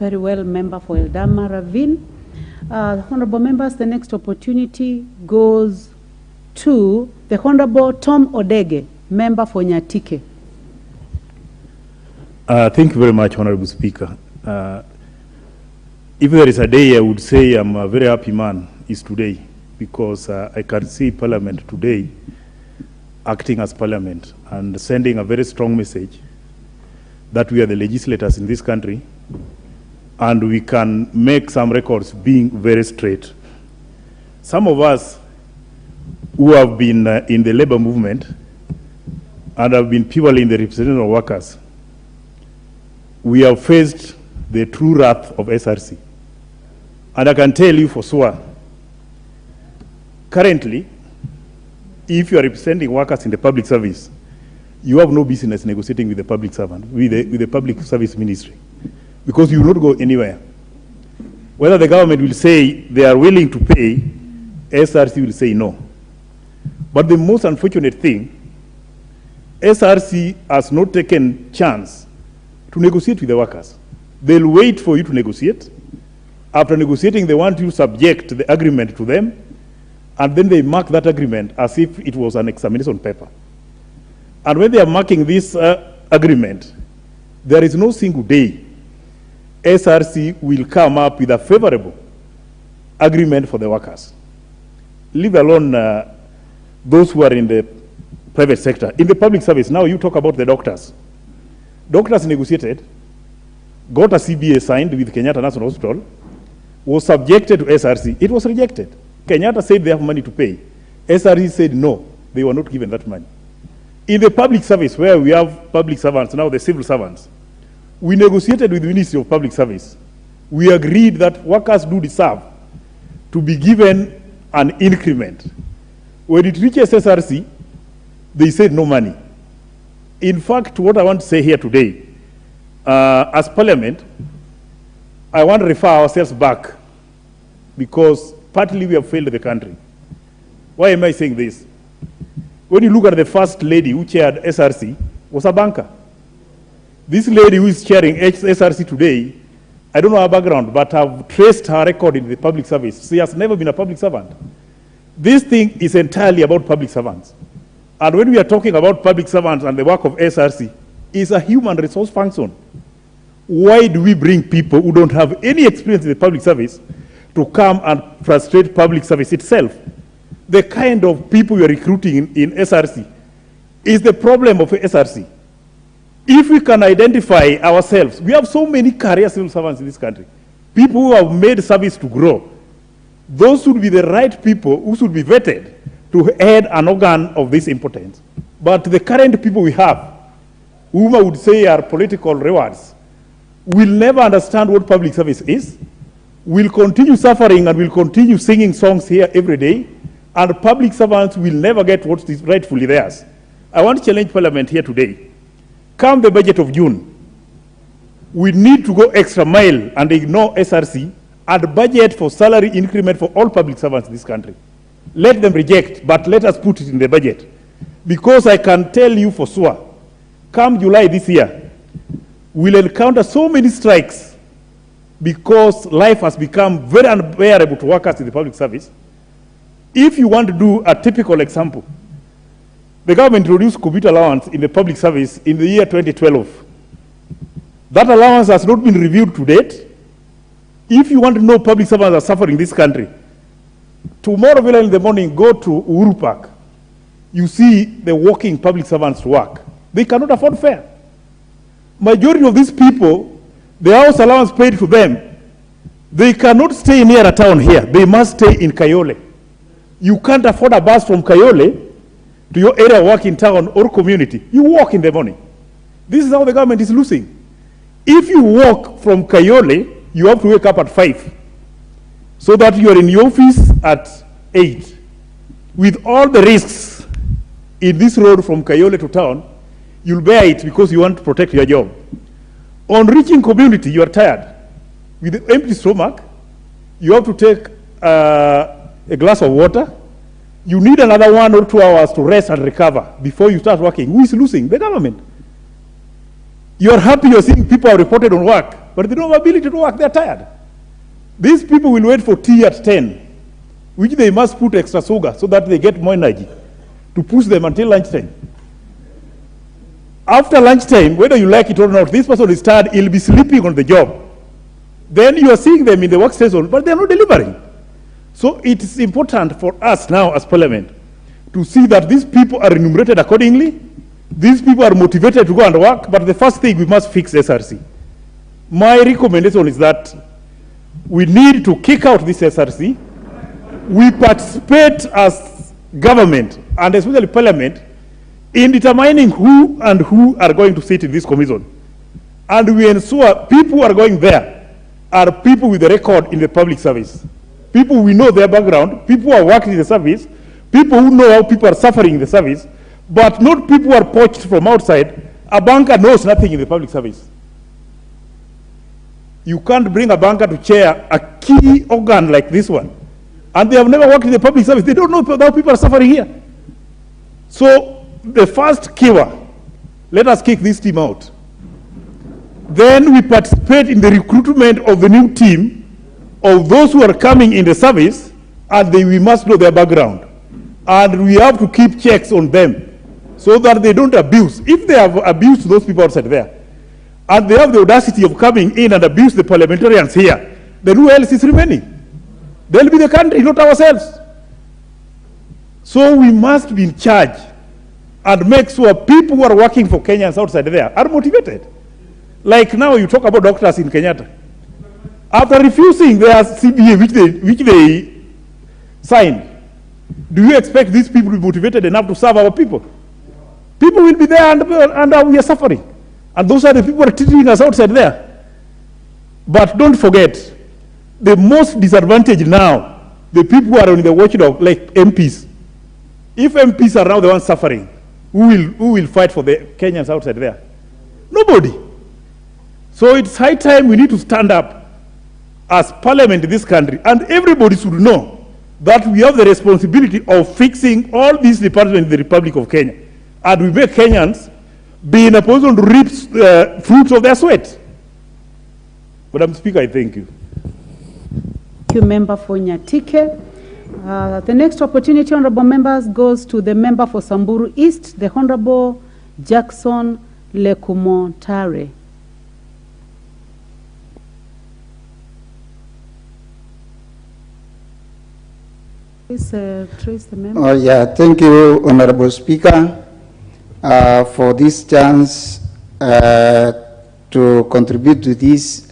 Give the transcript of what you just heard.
Very well, member for Eldama Ravine. Honorable members, the next opportunity goes to the Honorable Tom Odenge, member for Nyatike. Thank you very much, Honorable Speaker. If there is a day I would say I'm a very happy man, is today, because I can see Parliament today acting as Parliament and sending a very strong message that we are the legislators in this country and we can make some records being very straight. Some of us who have been in the labor movement and have been people in the representation of workers, we have faced the true wrath of SRC. And I can tell you for sure, currently, if you are representing workers in the public service, you have no business negotiating with the public servant, with the public service ministry, because you will not go anywhere. Whether the government will say they are willing to pay, SRC will say no. But the most unfortunate thing, SRC has not taken chance to negotiate with the workers. They'll wait for you to negotiate. After negotiating, they want you to subject the agreement to them, and then they mark that agreement as if it was an examination paper. And when they are marking this agreement, there is no single day SRC will come up with a favorable agreement for the workers. Leave alone those who are in the private sector. In the public service, now you talk about the doctors. Doctors negotiated, got a CBA signed with Kenyatta National Hospital, was subjected to SRC. It was rejected. Kenyatta said they have money to pay. SRC said no, they were not given that money. In the public service, where we have public servants, now the civil servants, we negotiated with the Ministry of Public Service. We agreed that workers do deserve to be given an increment. When it reaches SRC, they said no money. In fact, what I want to say here today, as Parliament, I want to refer ourselves back because partly we have failed the country. Why am I saying this? When you look at the first lady who chaired SRC, was a banker. This lady who is chairing SRC today, I don't know her background, but I've traced her record in the public service. She has never been a public servant. This thing is entirely about public servants. And when we are talking about public servants and the work of SRC, it's a human resource function. Why do we bring people who don't have any experience in the public service to come and frustrate public service itself? The kind of people we are recruiting in SRC is the problem of SRC. If we can identify ourselves, we have so many career civil servants in this country, people who have made service to grow. Those should be the right people who should be vetted to head an organ of this importance. But the current people we have, whom I would say are political rewards, will never understand what public service is, will continue suffering and will continue singing songs here every day, and public servants will never get what is rightfully theirs. I want to challenge Parliament here today. Come the budget of June, we need to go extra mile and ignore SRC and budget for salary increment for all public servants in this country. Let them reject, but let us put it in the budget. Because I can tell you for sure, come July this year, we'll encounter so many strikes because life has become very unbearable to workers in the public service. If you want to do a typical example, the government introduced computer allowance in the public service in the year 2012. That allowance has not been reviewed to date. If you want to know public servants are suffering in this country, tomorrow in the morning, go to Uhuru Park. You see the working public servants to work. They cannot afford fare. Majority of these people, the house allowance paid to them, they cannot stay near a town here. They must stay in Kayole. You can't afford a bus from Kayole to your area work in town or community. You walk in the morning. This is how the government is losing. If you walk from Kayole, you have to wake up at 5 so that you are in your office at 8. With all the risks in this road from Kayole to town, you'll bear it because you want to protect your job. On reaching community, you are tired. With an empty stomach, you have to take a glass of water. You need another 1 or 2 hours to rest and recover before you start working. Who is losing? The government. You are happy you're seeing people are reported on work. but they don't have ability to work. They're tired. These people will wait for tea at 10, which they must put extra sugar so that they get more energy to push them until lunchtime. After lunchtime, whether you like it or not, this person is tired, he'll be sleeping on the job. Then you are seeing them in the workstation, but they're not delivering. So it is important for us now as Parliament to see that these people are remunerated accordingly, these people are motivated to go and work, but the first thing, we must fix SRC. My recommendation is that we need to kick out this SRC. We participate as government, and especially Parliament, in determining who are going to sit in this commission. And we ensure people who are going there are people with a record in the public service. People we know their background, people who are working in the service, people who know how people are suffering in the service, but not people who are poached from outside. A banker knows nothing in the public service. You can't bring a banker to chair a key organ like this one, and they have never worked in the public service. They don't know how people are suffering here. So the first keyword, let us kick this team out. Then we participate in the recruitment of the new team of those who are coming in the service, and we must know their background. And we have to keep checks on them so that they don't abuse. If they have abused those people outside there, and they have the audacity of coming in and abuse the parliamentarians here, then who else is remaining? They'll be the country, not ourselves. So we must be in charge and make sure people who are working for Kenyans outside there are motivated. Like now you talk about doctors in Kenyatta. After refusing their CBA, which they signed, do you expect these people to be motivated enough to serve our people? People will be there and we are suffering. And those are the people who are treating us outside there. But don't forget, the most disadvantaged now, the people who are on the watchdog, like MPs. If MPs are now the ones suffering, who will fight for the Kenyans outside there? Nobody. So it's high time we need to stand up as Parliament in this country, and everybody should know that we have the responsibility of fixing all these departments in the Republic of Kenya. And we make Kenyans be in a position to reap fruits of their sweat. Madam Speaker, I thank you. Thank you, Member for Nyatike. The next opportunity, honorable members, goes to the member for Samburu East, the Honorable Jackson Lekumontare. Please trace the member. Oh, yeah, thank you, Honorable Speaker, for this chance to contribute to this